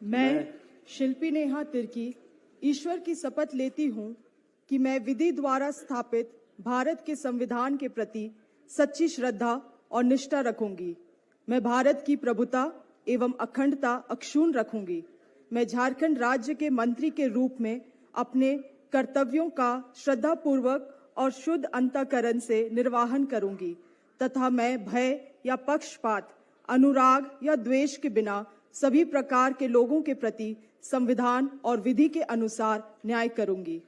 मैं शिल्पी नेहा तिर्की ईश्वर की शपथ लेती हूँ कि मैं विधि द्वारा स्थापित भारत के संविधान के प्रति सच्ची श्रद्धा और निष्ठा रखूंगी। मैं भारत की प्रभुता एवं अखंडता अक्षुण्ण रखूंगी। मैं झारखंड राज्य के मंत्री के रूप में अपने कर्तव्यों का श्रद्धापूर्वक और शुद्ध अंतःकरण से निर्वाहन करूंगी तथा मैं भय या पक्षपात, अनुराग या द्वेष के बिना सभी प्रकार के लोगों के प्रति संविधान और विधि के अनुसार न्याय करूंगी।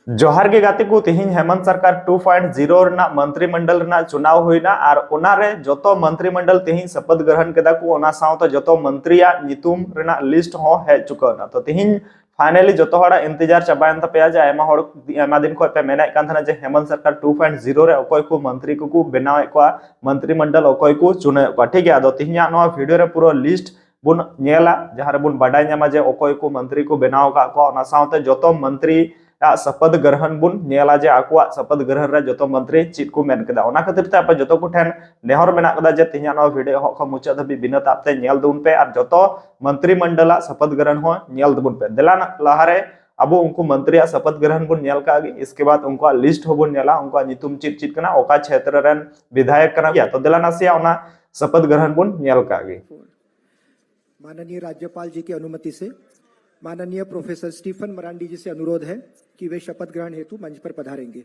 जोहार के गाते को तेहिं हेमंत सरकार 2.0 रना मंत्रिमंडल रना चुनाव हुईना और ओनारे जतो मंत्रिमंडल तेहिं शपथ ग्रहण केदा को ओना सावते जतो मंत्रिया नितुम रना लिस्ट हो हे चुकाना तो तेहिं फाइनली जतो हड़ा इंतजार चबायन तपेया जे आयमा दिन खो पे मेना कान थाना जे हेमंत सरकार 2.0 रे अकोय को मंत्री को बनाव को मंत्रिमंडल अकोय को चुने को ठीक है आदो तेहिं नो वीडियो रे पूरा लिस्ट बुन नेला जहां रे बुन बाडाय न्यामा जे अकोय को मंत्री को बनाव का को ओना सावते जतो मंत्री शपथ ग्रहण बुन नेला जे आकुआ शपथ ग्रहण रे जतो मंत्री चित को मेन केदा ओना खातिर ते आप जतो को ठेन नेहर मेना कदा जे तिहिया नो वीडियो हो ख मुचा धबी बिना तापते नेल दुन पे और जतो मंत्रिमंडल शपथ ग्रहण हो नेल दुन पे देलान लहारे अब उनको मंत्री शपथ ग्रहण बुन नेल का इसके बाद उनको लिस्ट हो बुन नेला उनको नितुम चित चित कना ओका क्षेत्र रेन विधायक कना या तो देलाना से ओना शपथ ग्रहण बुन नेल का माननीय राज्यपाल जी की अनुमति से माननीय प्रोफेसर स्टीफन मरांडी जी से अनुरोध है कि वे शपथ ग्रहण हेतु मंच पर पधारेंगे।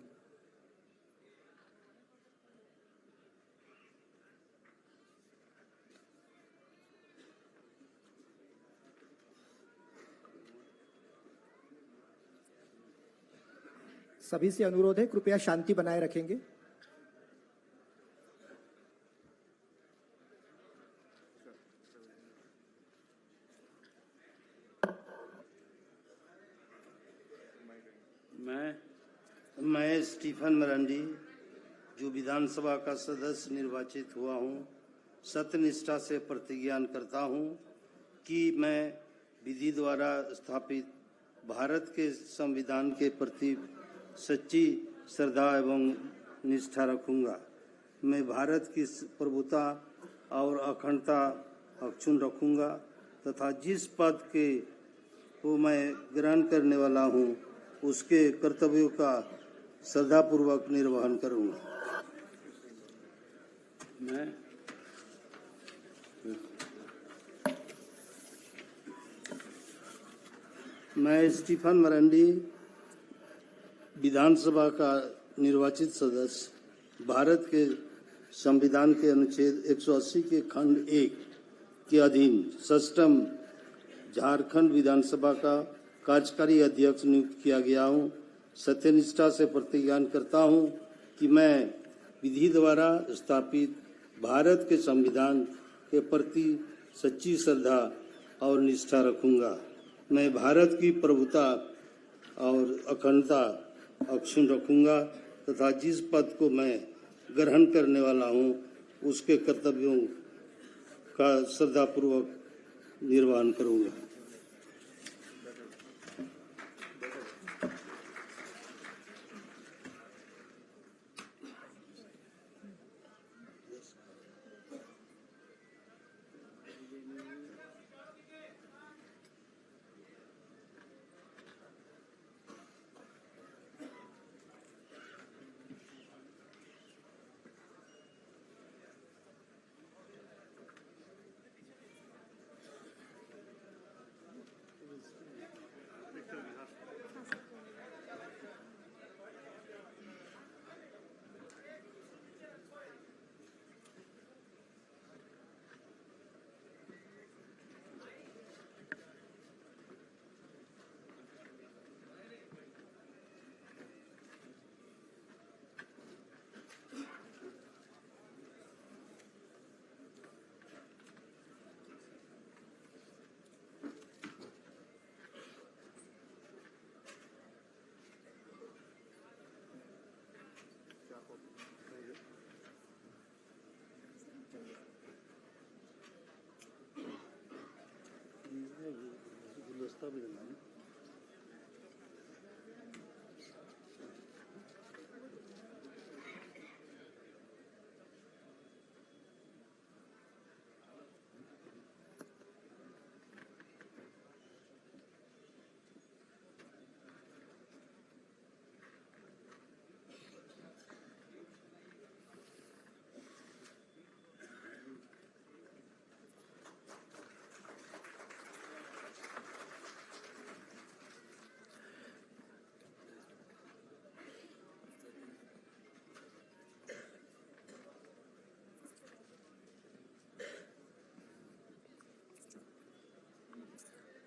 सभी से अनुरोध है कृपया शांति बनाए रखेंगे। मैं स्टीफन मरांडी जो विधानसभा का सदस्य निर्वाचित हुआ हूं, सत्यनिष्ठा से प्रतिज्ञान करता हूं कि मैं विधि द्वारा स्थापित भारत के संविधान के प्रति सच्ची श्रद्धा एवं निष्ठा रखूंगा। मैं भारत की प्रभुता और अखंडता अक्षुण्ण रखूंगा तथा जिस पद को मैं ग्रहण करने वाला हूं उसके कर्तव्यों का श्रद्धापूर्वक निर्वहन करूंगा। मैं स्टीफन मरांडी विधानसभा का निर्वाचित सदस्य भारत के संविधान के अनुच्छेद 180 के खंड 1 के अधीन सष्टम झारखंड विधानसभा का कार्यकारी अध्यक्ष नियुक्त किया गया हूं। सत्यनिष्ठा से प्रतिज्ञान करता हूं कि मैं विधि द्वारा स्थापित भारत के संविधान के प्रति सच्ची श्रद्धा और निष्ठा रखूंगा। मैं भारत की प्रभुता और अखंडता अक्षुण्ण रखूंगा तथा जिस पद को मैं ग्रहण करने वाला हूं उसके कर्तव्यों का श्रद्धापूर्वक निर्वहन करूंगा।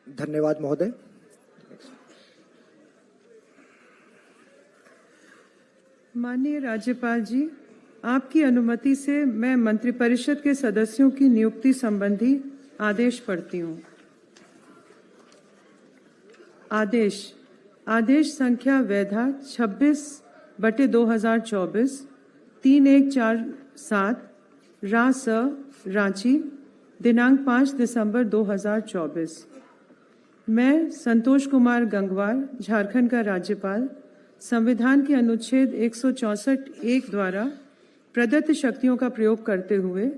धन्यवाद महोदय। माननीय राज्यपाल जी, आपकी अनुमति से मैं मंत्रिपरिषद के सदस्यों की नियुक्ति संबंधी आदेश पढ़ती हूँ। आदेश संख्या वैधा 26/2024 3147 रास रांची दिनांक 5 दिसंबर 2024। मैं संतोष कुमार गंगवार, झारखंड का राज्यपाल, संविधान के अनुच्छेद 164(1) द्वारा प्रदत्त शक्तियों का प्रयोग करते हुए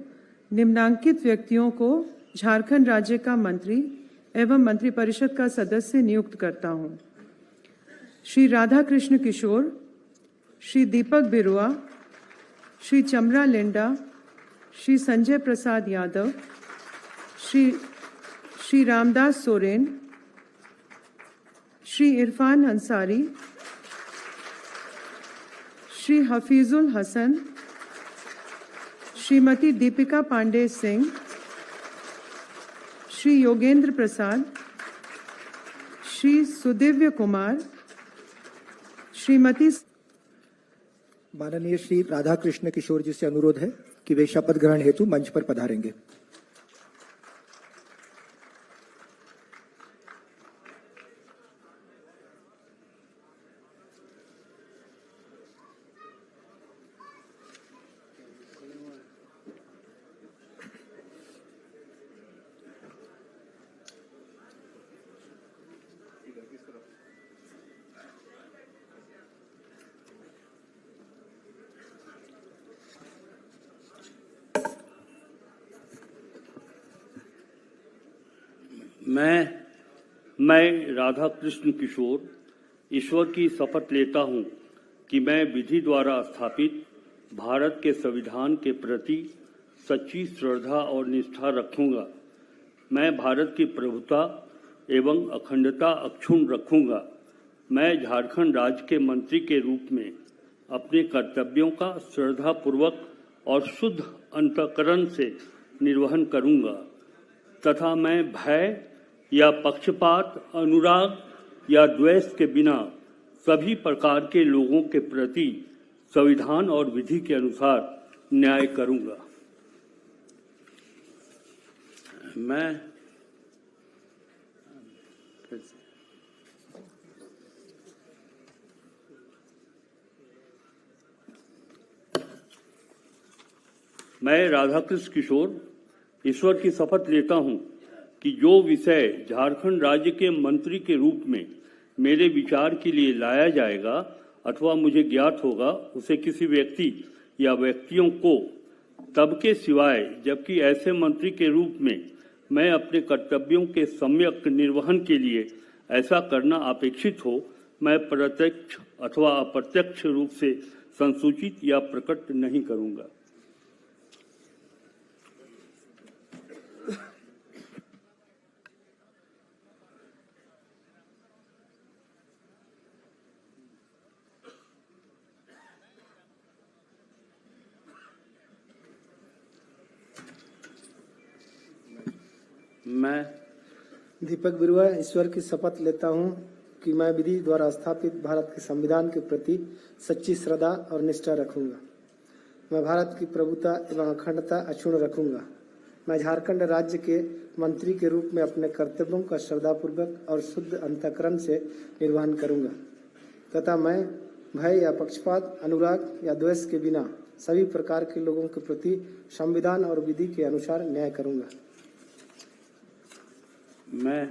निम्नांकित व्यक्तियों को झारखंड राज्य का मंत्री एवं मंत्रिपरिषद का सदस्य नियुक्त करता हूं। श्री राधा कृष्ण किशोर, श्री दीपक बिरुआ, श्री चमरा लिंडा, श्री संजय प्रसाद यादव, श्री रामदास सोरेन, श्री इरफान अंसारी, श्री हफीजुल हसन, श्रीमती दीपिका पांडे सिंह, श्री योगेंद्र प्रसाद, श्री सुदिव्य कुमार, श्रीमती माननीय श्री राधा कृष्ण किशोर जी से अनुरोध है कि वे शपथ ग्रहण हेतु मंच पर पधारेंगे। मैं राधा कृष्ण किशोर ईश्वर की शपथ लेता हूं कि मैं विधि द्वारा स्थापित भारत के संविधान के प्रति सच्ची श्रद्धा और निष्ठा रखूंगा। मैं भारत की प्रभुता एवं अखंडता अक्षुण्ण रखूंगा। मैं झारखंड राज्य के मंत्री के रूप में अपने कर्तव्यों का श्रद्धापूर्वक और शुद्ध अंतःकरण से निर्वहन करूंगा तथा मैं भय या पक्षपात, अनुराग या द्वेष के बिना सभी प्रकार के लोगों के प्रति संविधान और विधि के अनुसार न्याय करूंगा। मैं राधाकृष्ण किशोर ईश्वर की शपथ लेता हूं कि जो विषय झारखंड राज्य के मंत्री के रूप में मेरे विचार के लिए लाया जाएगा अथवा मुझे ज्ञात होगा, उसे किसी व्यक्ति या व्यक्तियों को तब के सिवाय जबकि ऐसे मंत्री के रूप में मैं अपने कर्तव्यों के सम्यक निर्वहन के लिए ऐसा करना अपेक्षित हो, मैं प्रत्यक्ष अथवा अप्रत्यक्ष रूप से संसूचित या प्रकट नहीं करूंगा। मैं दीपक बिरुआ ईश्वर की शपथ लेता हूं कि मैं विधि द्वारा स्थापित भारत के संविधान के प्रति सच्ची श्रद्धा और निष्ठा रखूंगा। मैं भारत की प्रभुता एवं अखंडता अक्षुण्ण रखूंगा। मैं झारखंड राज्य के मंत्री के रूप में अपने कर्तव्यों का श्रद्धापूर्वक और शुद्ध अंतःकरण से निर्वहन करूंगा तथा मैं भय या पक्षपात, अनुराग या द्वेष के बिना सभी प्रकार के लोगों के प्रति संविधान और विधि के अनुसार न्याय करूंगा। मैं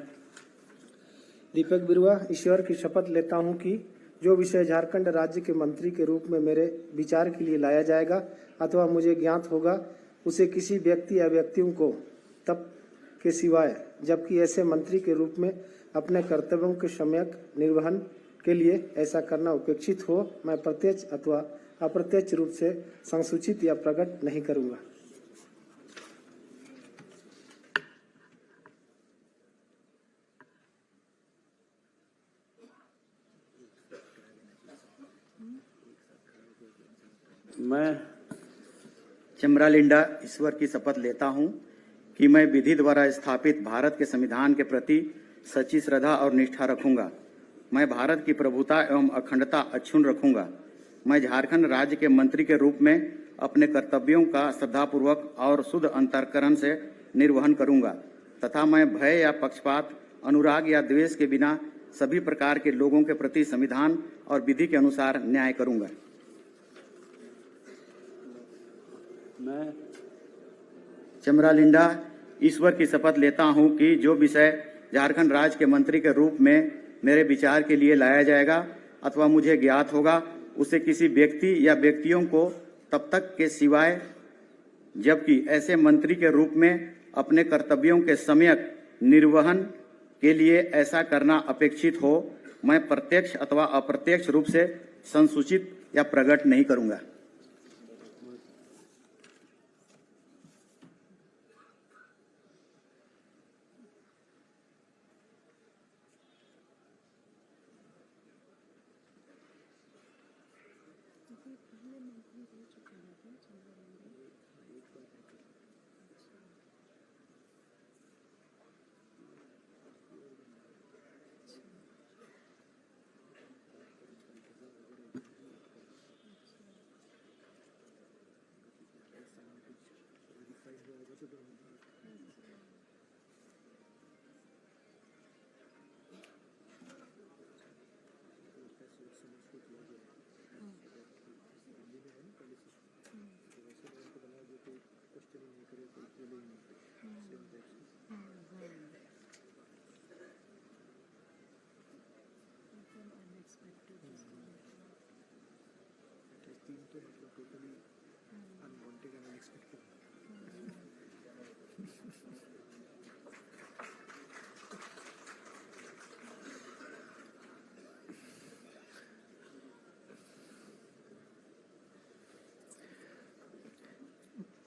दीपक बिरुआ ईश्वर की शपथ लेता हूं कि जो विषय झारखंड राज्य के मंत्री के रूप में मेरे विचार के लिए लाया जाएगा अथवा मुझे ज्ञात होगा, उसे किसी व्यक्ति या व्यक्तियों को तब के सिवाय जबकि ऐसे मंत्री के रूप में अपने कर्तव्यों के सम्यक निर्वहन के लिए ऐसा करना अपेक्षित हो, मैं प्रत्यक्ष अथवा अप्रत्यक्ष रूप से संसूचित या प्रकट नहीं करूंगा। मैं चमरा लिंडा ईश्वर की शपथ लेता हूं कि मैं विधि द्वारा स्थापित भारत के संविधान के प्रति सच्ची श्रद्धा और निष्ठा रखूंगा। मैं भारत की प्रभुता एवं अखंडता अक्षुण्ण रखूंगा। मैं झारखंड राज्य के मंत्री के रूप में अपने कर्तव्यों का श्रद्धापूर्वक और शुद्ध अंतःकरण से निर्वहन करूंगा तथा मैं भय या पक्षपात, अनुराग या द्वेष के बिना सभी प्रकार के लोगों के प्रति संविधान और विधि के अनुसार न्याय करूंगा। मैं चमरालिंडा ईश्वर की शपथ लेता हूं कि जो विषय झारखंड राज्य के मंत्री के रूप में मेरे विचार के लिए लाया जाएगा अथवा मुझे ज्ञात होगा, उसे किसी व्यक्ति या व्यक्तियों को तब तक के सिवाय जबकि ऐसे मंत्री के रूप में अपने कर्तव्यों के सम्यक निर्वहन के लिए ऐसा करना अपेक्षित हो, मैं प्रत्यक्ष अथवा अप्रत्यक्ष रूप से संसूचित या प्रकट नहीं करूंगा।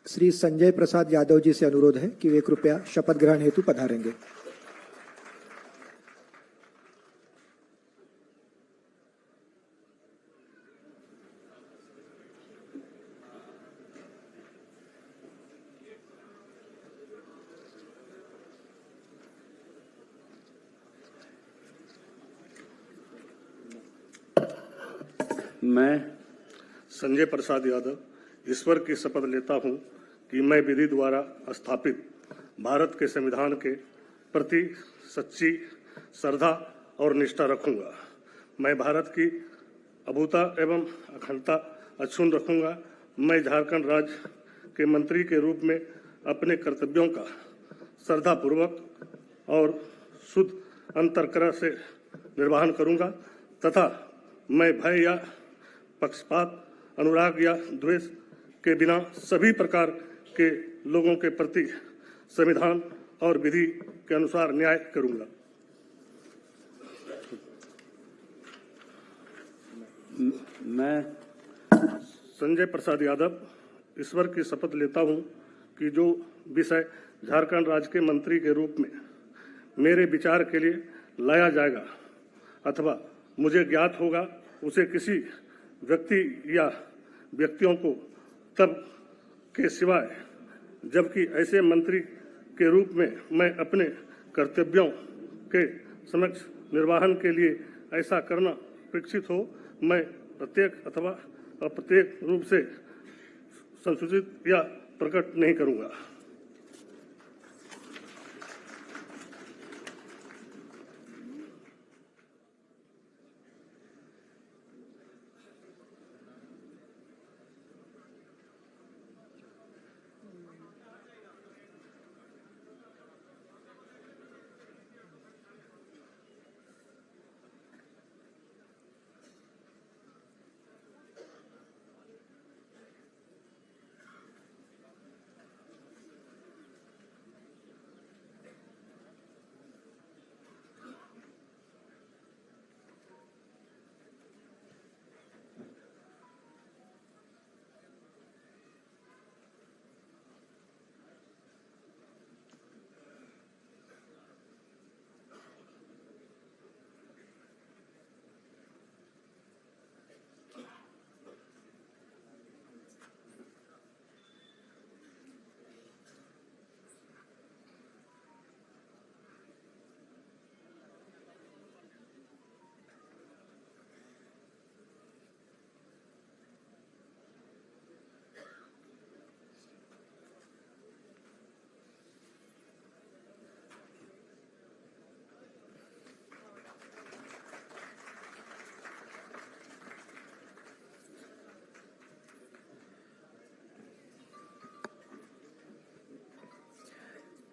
श्री संजय प्रसाद यादव जी से अनुरोध है कि वे कृपया शपथ ग्रहण हेतु पधारेंगे। मैं संजय प्रसाद यादव ईश्वर की शपथ लेता हूं कि मैं विधि द्वारा स्थापित भारत के संविधान के प्रति सच्ची श्रद्धा और निष्ठा रखूंगा। मैं भारत की अभूता एवं अखंडता अक्षुण्ण रखूंगा। मैं झारखंड राज्य के मंत्री के रूप में अपने कर्तव्यों का श्रद्धापूर्वक और शुद्ध अंतःकरण से निर्वहन करूंगा तथा मैं भय या पक्षपात, अनुराग या द्वेष के बिना सभी प्रकार के लोगों के प्रति संविधान और विधि के अनुसार न्याय करूंगा। मैं संजय प्रसाद यादव ईश्वर की शपथ लेता हूं कि जो विषय झारखंड राज्य के मंत्री के रूप में मेरे विचार के लिए लाया जाएगा अथवा मुझे ज्ञात होगा, उसे किसी व्यक्ति या व्यक्तियों को तब के सिवाय जबकि ऐसे मंत्री के रूप में मैं अपने कर्तव्यों के समक्ष निर्वहन के लिए ऐसा करना अपेक्षित हो, मैं प्रत्येक अथवा अप्रत्येक रूप से संसूचित या प्रकट नहीं करूंगा।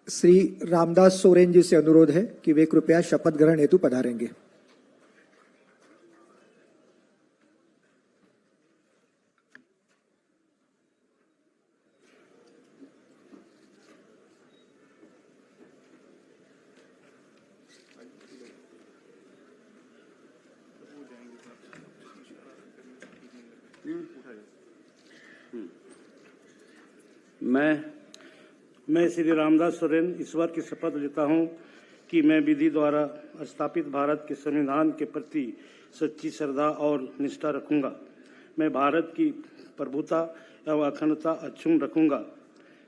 श्री रामदास सोरेन जी से अनुरोध है कि वे कृपया शपथ ग्रहण हेतु पधारेंगे। मैं श्री रामदास सोरेन ईश्वर की शपथ लेता हूं कि मैं विधि द्वारा स्थापित भारत के संविधान के प्रति सच्ची श्रद्धा और निष्ठा रखूंगा। मैं भारत की प्रभुता एवं अखंडता अक्षुण्ण रखूंगा।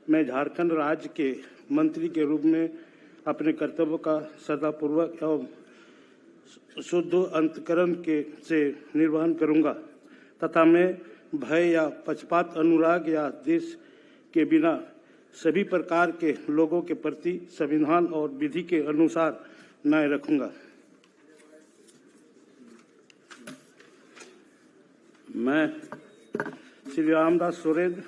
मैं झारखंड राज्य के मंत्री के रूप में अपने कर्तव्यों का श्रद्धापूर्वक एवं शुद्ध अंतकरण से निर्वहन करूंगा तथा मैं भय या पक्षपात, अनुराग या देश के बिना सभी प्रकार के लोगों के प्रति संविधान और विधि के अनुसार न्याय रखूंगा। मैं श्री रामदास सोरेन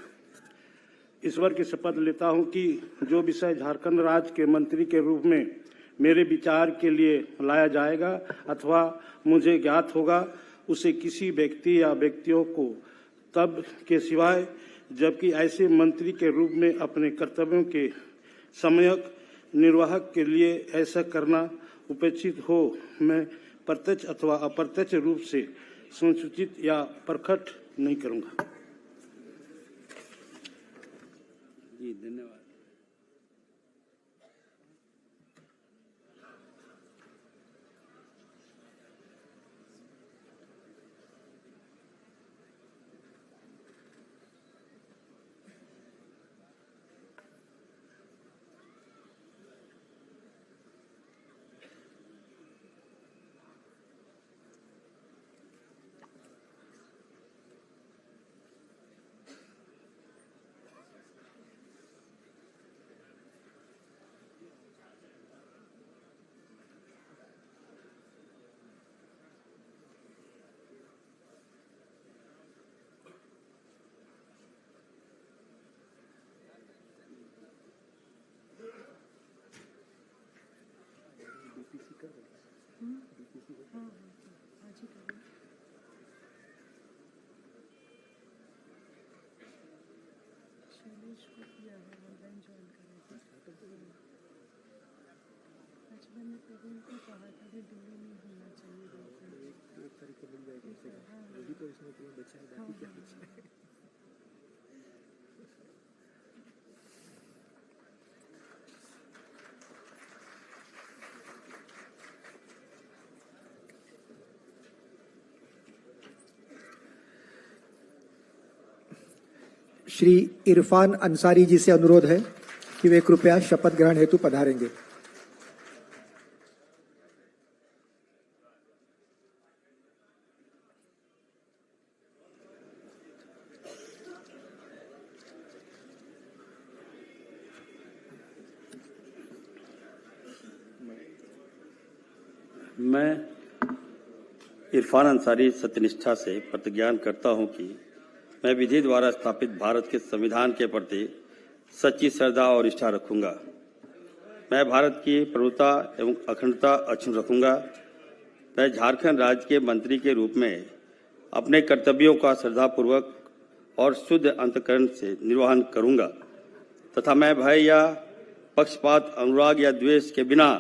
ईश्वर की शपथ लेता हूं कि जो विषय झारखंड राज्य के मंत्री के रूप में मेरे विचार के लिए लाया जाएगा अथवा मुझे ज्ञात होगा, उसे किसी व्यक्ति या व्यक्तियों को तब के सिवाय जबकि ऐसे मंत्री के रूप में अपने कर्तव्यों के सम्यक निर्वाह के लिए ऐसा करना उपेक्षित हो, मैं प्रत्यक्ष अथवा अप्रत्यक्ष रूप से संसूचित या प्रकट नहीं करूंगा। जी धन्यवाद। श्री इरफान अंसारी जी से अनुरोध है कि वे कृपया शपथ ग्रहण हेतु पधारेंगे। मैं इरफान अंसारी सत्यनिष्ठा से प्रतिज्ञान करता हूं कि मैं विधि द्वारा स्थापित भारत के संविधान के प्रति सच्ची श्रद्धा और निष्ठा रखूंगा। मैं भारत की प्रभुता एवं अखंडता अक्षुण्ण रखूंगा। मैं झारखंड राज्य के मंत्री के रूप में अपने कर्तव्यों का श्रद्धापूर्वक और शुद्ध अंतकरण से निर्वहन करूंगा तथा मैं भय या पक्षपात, अनुराग या द्वेष के बिना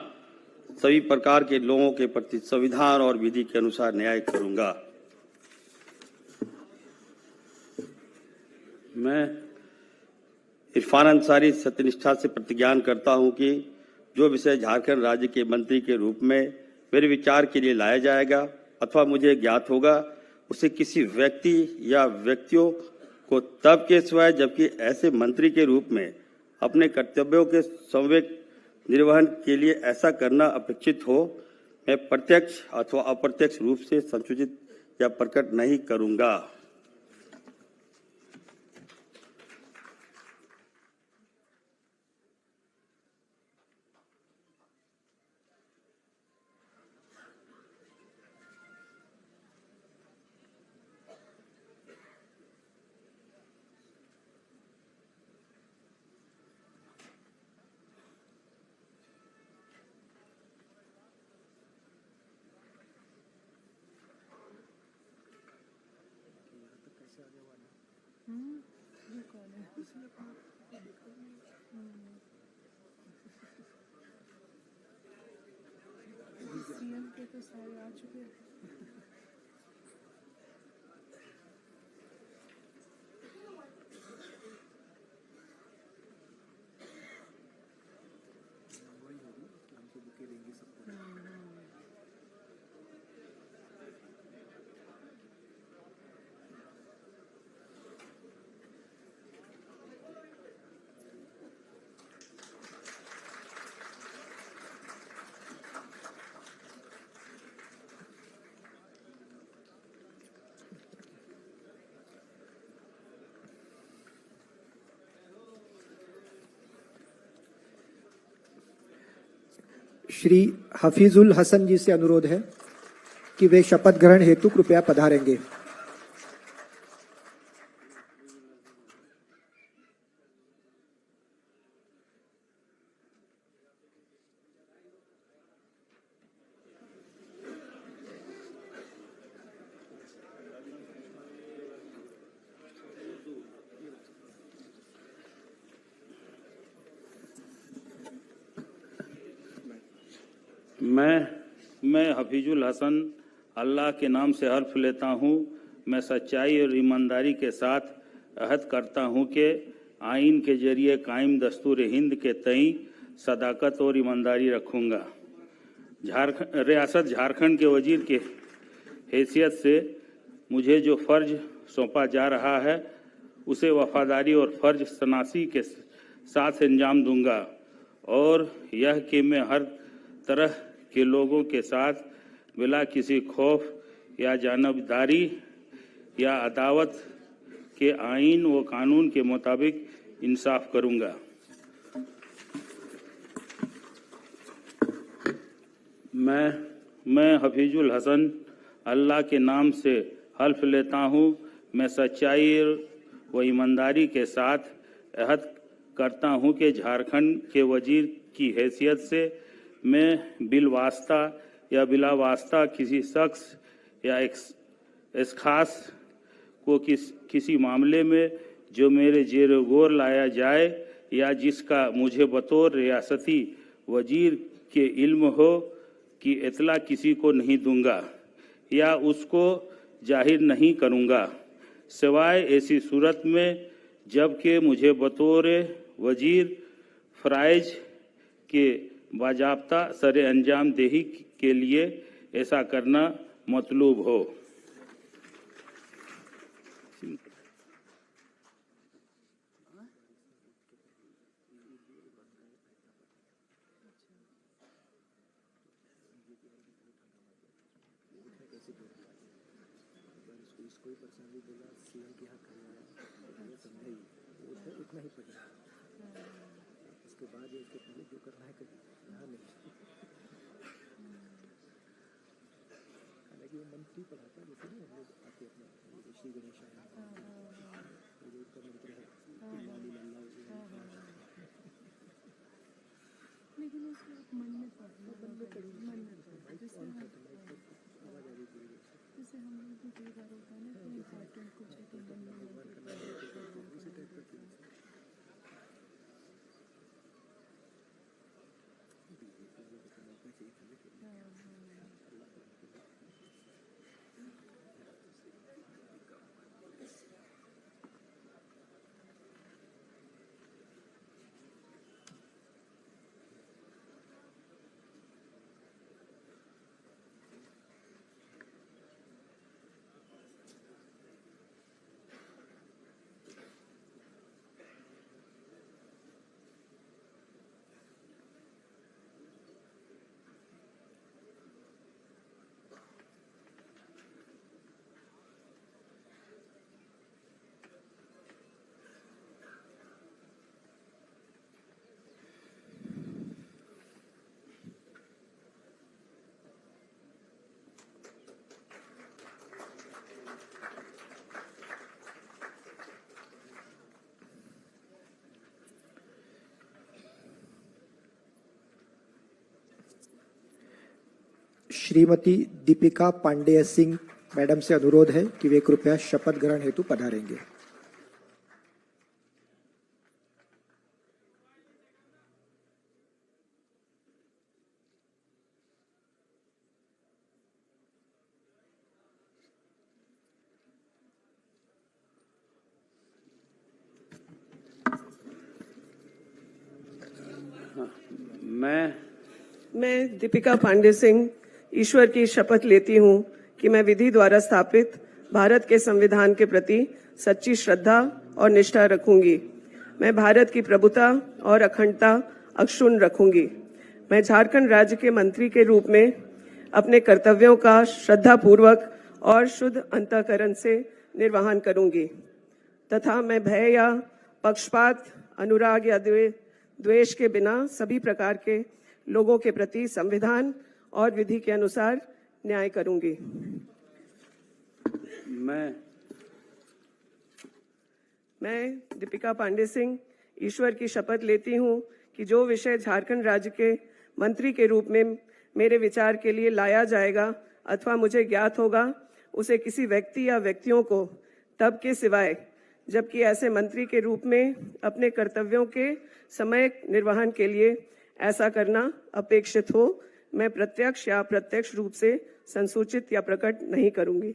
सभी प्रकार के लोगों के प्रति संविधान और विधि के अनुसार न्याय करूंगा। मैं इरफान अंसारी सत्यनिष्ठा से प्रतिज्ञान करता हूं कि जो विषय झारखंड राज्य के मंत्री के रूप में मेरे विचार के लिए लाया जाएगा अथवा मुझे ज्ञात होगा, उसे किसी व्यक्ति या व्यक्तियों को तब के सिवाय जबकि ऐसे मंत्री के रूप में अपने कर्तव्यों के सम्यक निर्वहन के लिए ऐसा करना अपेक्षित हो, मैं प्रत्यक्ष अथवा अप्रत्यक्ष रूप से संसूचित या प्रकट नहीं करूंगा। श्री हफीजुल हसन जी से अनुरोध है कि वे शपथ ग्रहण हेतु कृपया पधारेंगे। मैं हफीजुल हसन अल्लाह के नाम से हल्फ लेता हूँ, मैं सच्चाई और ईमानदारी के साथ अहद करता हूँ कि आइन के जरिए कायम दस्तूर हिंद के तई सदाकत और ईमानदारी रखूँगा। रियासत झारखंड के वजीर के हैसियत से मुझे जो फ़र्ज सौंपा जा रहा है उसे वफादारी और फ़र्ज शनासी के साथ अंजाम दूंगा और यह कि मैं हर तरह के लोगों के साथ बिला किसी खौफ या जानबदारी या अदावत के आइन व कानून के मुताबिक इंसाफ करूंगा। मैं हफीजुल हसन अल्लाह के नाम से हल्फ लेता हूँ, मैं सच्चाई व ईमानदारी के साथ अहद करता हूँ कि झारखंड के वजीर की हैसियत से मैं बिलवास्ता या बिला वास्ता किसी शख्स या इस खास को किसी मामले में जो मेरे जेर गौर लाया जाए या जिसका मुझे बतौर रियासती वजीर के इल्म हो कि इतला किसी को नहीं दूंगा या उसको जाहिर नहीं करूंगा, सिवाय ऐसी सूरत में जबकि मुझे बतौर वजीर फ़राइज के बाजाब्ता सरे अंजाम देही के लिए ऐसा करना मतलूब हो। श्रीमती दीपिका पांडेय सिंह मैडम से अनुरोध है कि वे कृपया शपथ ग्रहण हेतु पधारेंगे। मैं दीपिका पांडे सिंह ईश्वर की शपथ लेती हूँ कि मैं विधि द्वारा स्थापित भारत के संविधान के प्रति सच्ची श्रद्धा और निष्ठा रखूंगी। मैं भारत की प्रभुता और अखंडता अक्षुण्ण रखूंगी। मैं झारखंड राज्य के मंत्री के रूप में अपने कर्तव्यों का श्रद्धापूर्वक और शुद्ध अंतःकरण से निर्वहन करूंगी तथा मैं भय या पक्षपात, अनुराग या द्वेष के बिना सभी प्रकार के लोगों के प्रति संविधान और विधि के अनुसार न्याय करूंगी। मैं दीपिका पांडे सिंह ईश्वर की शपथ लेती हूं कि जो विषय झारखंड राज्य के मंत्री के रूप में मेरे विचार के लिए लाया जाएगा अथवा मुझे ज्ञात होगा, उसे किसी व्यक्ति या व्यक्तियों को तब के सिवाय जबकि ऐसे मंत्री के रूप में अपने कर्तव्यों के समय निर्वहन के लिए ऐसा करना अपेक्षित हो, मैं प्रत्यक्ष या अप्रत्यक्ष रूप से संसूचित या प्रकट नहीं करूंगी।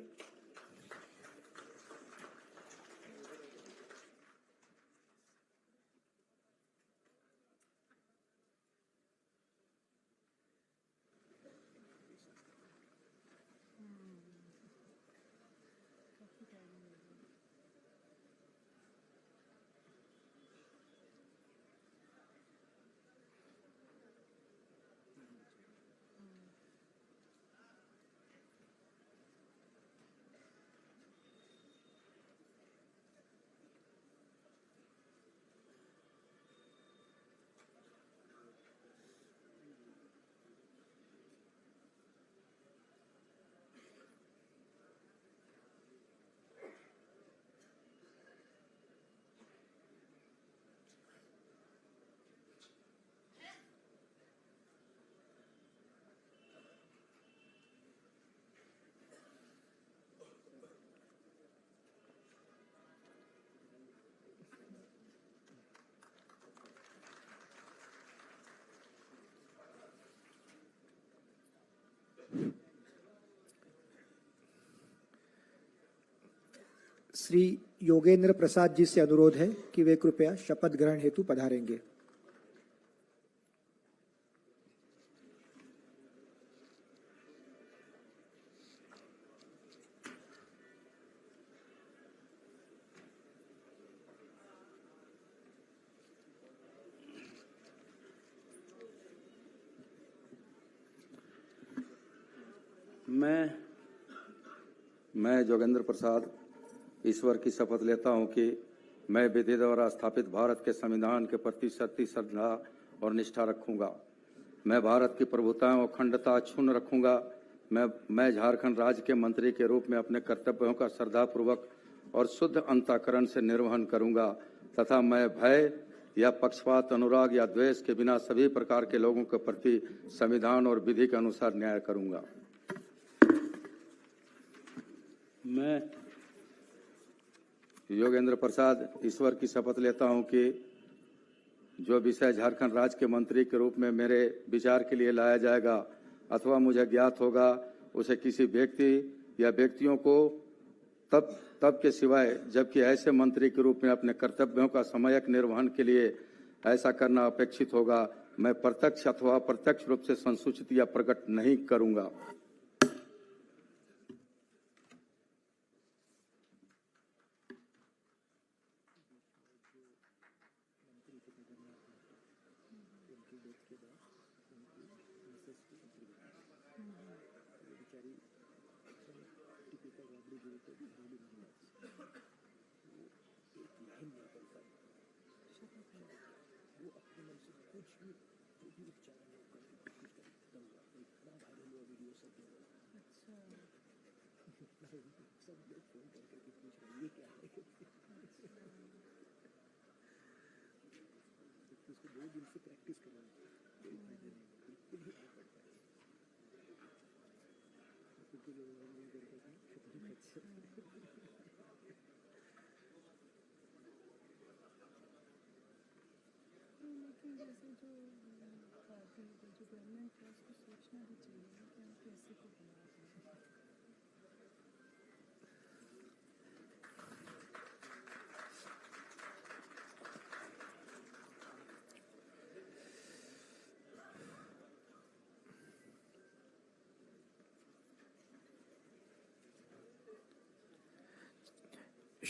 श्री योगेंद्र प्रसाद जी से अनुरोध है कि वे कृपया शपथ ग्रहण हेतु पधारेंगे। मैं जोगेंद्र प्रसाद ईश्वर की शपथ लेता हूं कि मैं विधि द्वारा स्थापित भारत के संविधान के प्रति सच्ची श्रद्धा और निष्ठा रखूंगा। मैं भारत की प्रभुता और अखंडता अक्षुण्ण रखूंगा। मैं झारखंड राज्य के मंत्री के रूप में अपने कर्तव्यों का श्रद्धापूर्वक और शुद्ध अंतःकरण से निर्वहन करूंगा तथा मैं भय या पक्षपात, अनुराग या द्वेष के बिना सभी प्रकार के लोगों के प्रति संविधान और विधि के अनुसार न्याय करूंगा। मैं योगेंद्र प्रसाद ईश्वर की शपथ लेता हूं कि जो विषय झारखंड राज्य के मंत्री के रूप में मेरे विचार के लिए लाया जाएगा अथवा मुझे ज्ञात होगा, उसे किसी व्यक्ति या व्यक्तियों को तब के सिवाय जबकि ऐसे मंत्री के रूप में अपने कर्तव्यों का समयक निर्वहन के लिए ऐसा करना अपेक्षित होगा, मैं प्रत्यक्ष अथवा अप्रत्यक्ष रूप से संसूचित या प्रकट नहीं करूंगा।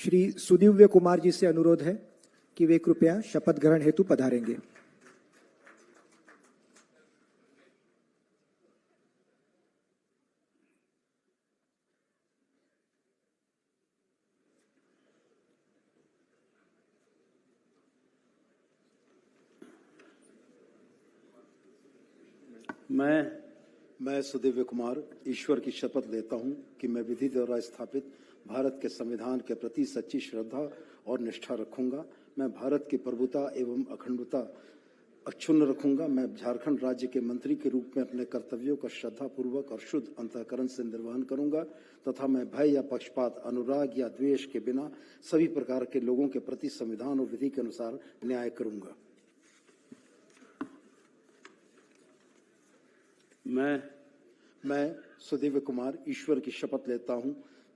श्री सुदिव्य कुमार जी से अनुरोध है कि वे कृपया शपथ ग्रहण हेतु पधारेंगे। मैं सुदिव्य कुमार ईश्वर की शपथ लेता हूं कि मैं विधि द्वारा स्थापित भारत के संविधान के प्रति सच्ची श्रद्धा और निष्ठा रखूंगा। मैं भारत की प्रभुता एवं अखंडता अक्षुण्ण रखूंगा। मैं झारखंड राज्य के मंत्री के रूप में अपने कर्तव्यों का श्रद्धापूर्वक और शुद्ध अंतःकरण से निर्वहन करूंगा तथा मैं भय या पक्षपात, अनुराग या द्वेष के बिना सभी प्रकार के लोगों के प्रति संविधान और विधि के अनुसार न्याय करूंगा। मैं सुदिव्य कुमार ईश्वर की शपथ लेता हूं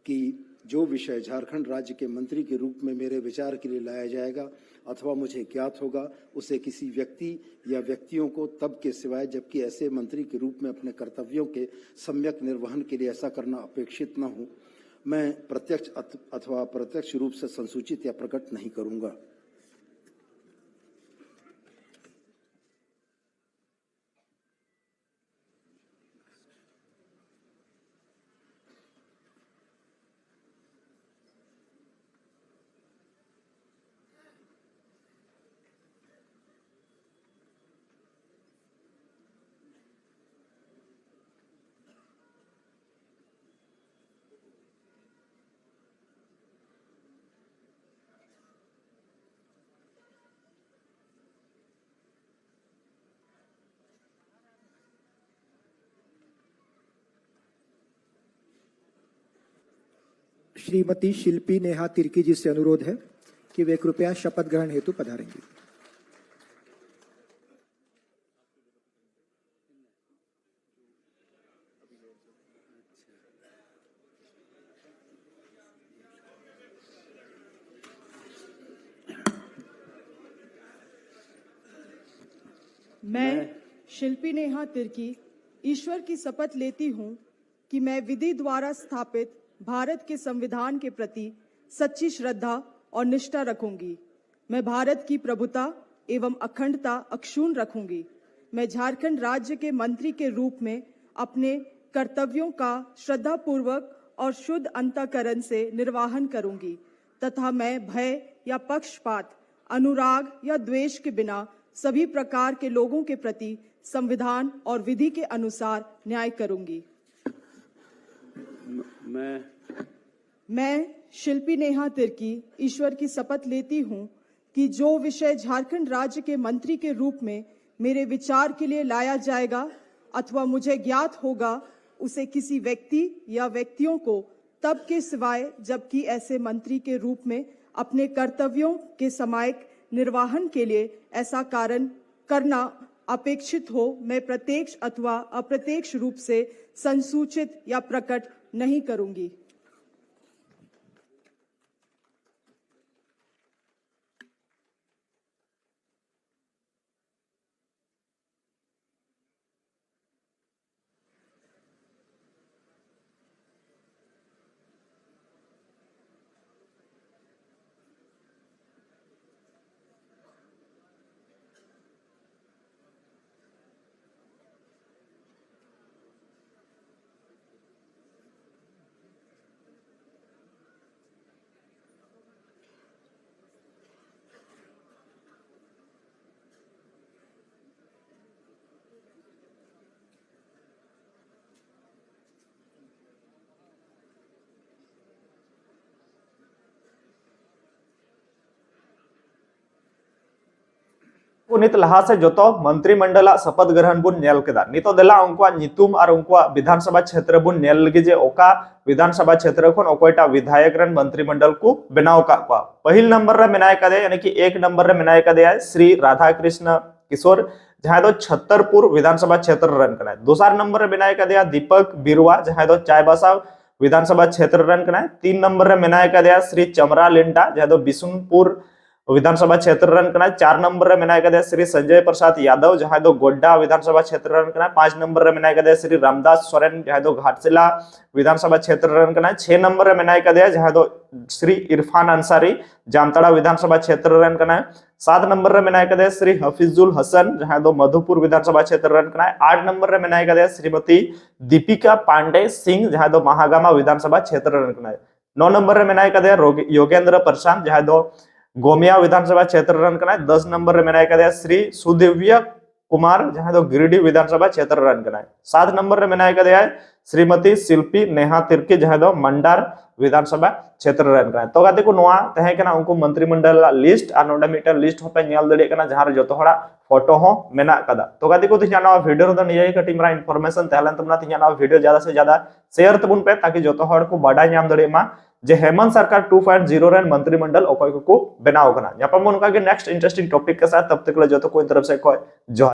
कि जो विषय झारखंड राज्य के मंत्री के रूप में मेरे विचार के लिए लाया जाएगा अथवा मुझे ज्ञात होगा उसे किसी व्यक्ति या व्यक्तियों को तब के सिवाय जबकि ऐसे मंत्री के रूप में अपने कर्तव्यों के सम्यक निर्वहन के लिए ऐसा करना अपेक्षित न हो, मैं प्रत्यक्ष अथवा अप्रत्यक्ष रूप से संसूचित या प्रकट नहीं करूंगा। श्रीमती शिल्पी नेहा तिर्की जी से अनुरोध है कि वे कृपया शपथ ग्रहण हेतु पधारेंगी। मैं शिल्पी नेहा तिर्की ईश्वर की शपथ लेती हूँ कि मैं विधि द्वारा स्थापित भारत के संविधान के प्रति सच्ची श्रद्धा और निष्ठा रखूंगी। मैं भारत की प्रभुता एवं अखंडता अक्षुण्ण रखूंगी। मैं झारखंड राज्य के मंत्री के रूप में अपने कर्तव्यों का श्रद्धापूर्वक और शुद्ध अंतःकरण से निर्वहन करूंगी तथा मैं भय या पक्षपात, अनुराग या द्वेष के बिना सभी प्रकार के लोगों के प्रति संविधान और विधि के अनुसार न्याय करूंगी। मैं शिल्पी नेहा तिर्की ईश्वर की शपथ लेती हूँ कि जो विषय झारखंड राज्य के मंत्री के रूप में मेरे विचार के लिए लाया जाएगा अथवा मुझे ज्ञात होगा उसे किसी व्यक्ति या व्यक्तियों को तब के सिवाय जबकि ऐसे मंत्री के रूप में अपने कर्तव्यों के समायक निर्वहन के लिए ऐसा कारण करना अपेक्षित हो, मैं प्रत्यक्ष अथवा अप्रत्यक्ष रूप से संसूचित या प्रकट नहीं करूंगी। नित लहा से जो मंत्रिमंडल शपथ ग्रहण बुन नेल केदा नितो देला उनका नितुम और उनका विधानसभा क्षेत्र बुन नेल लगे जे ओका विधानसभा क्षेत्र खन ओकोयटा विधायक रन मंत्रिमंडल को बनाव का पहिल नंबर रे मेनाय कदे यानी कि 1 नंबर रे मेनाय कदे श्री राधा कृष्ण किशोर जहां दो छत्तरपुर विधानसभा क्षेत्र रन कना। दूसरा नंबर रे मेनाय कदे दीपक बिरुवा जहां दो चायबासा विधानसभा क्षेत्र रन कना। 3 नंबर रे मेनाय कदे श्री चमरा लिंडा जहां दो बिशुनपुर विधानसभा क्षेत्र रन कना 4 नंबर रे मेनाय कदे श्री संजय प्रसाद यादव जहां दो गोड्डा विधानसभा क्षेत्र रन कना 5 नंबर रे मेनाय कदे श्री रामदास सोरेन जहां दो घाटशिला विधानसभा क्षेत्र रन कना 6 नंबर रे मेनाय कदे जहां दो श्री इरफान अंसारी जामताड़ा विधानसभा क्षेत्र रन कना 7 नंबर रे मेनाय कदे श्री हफीजुल हसन जहां दो मधुपुर विधानसभा क्षेत्र रन कना 8 नंबर रे मेनाय कदे श्रीमती दीपिका पांडे सिंह जहां दो महागामा विधानसभा क्षेत्र रन कना 9 नंबर रे मेनाय कदे योगेंद्र प्रशांत जहां दो गोमिया विधानसभा क्षेत्र रन कना 10 नंबर रे मेनाय कदे श्री सुदिव्य कुमार जहां दो गिरिडीह विधानसभा क्षेत्र रन कना 7 नंबर रे मेनाय कदे श्रीमती शिल्पी नेहा तिर्की जहां दो मंडार विधानसभा क्षेत्र रन कना तो गाते को नोआ तहे कना उनको मंत्रिमंडल लिस्ट आ नोडा मीटर लिस्ट होपे नेल दड़े कना जहां जतो हड़ा फोटो हो मेना कदा तो गाते को तिना वीडियो द निये कटी मरा इंफॉर्मेशन तहलन तुमना तिना वीडियो ज्यादा से ज्यादा शेयर तबुन पे ताकि जतो हड़ को बाडा नाम दड़े मा जे हेमंत सरकार 2.0 रन मंत्रिमंडल ओकोय को बनाव कना यापा उनका के नेक्स्ट इंटरेस्टिंग टॉपिक के साथ तब तक ले जतो कोई तरफ से कोई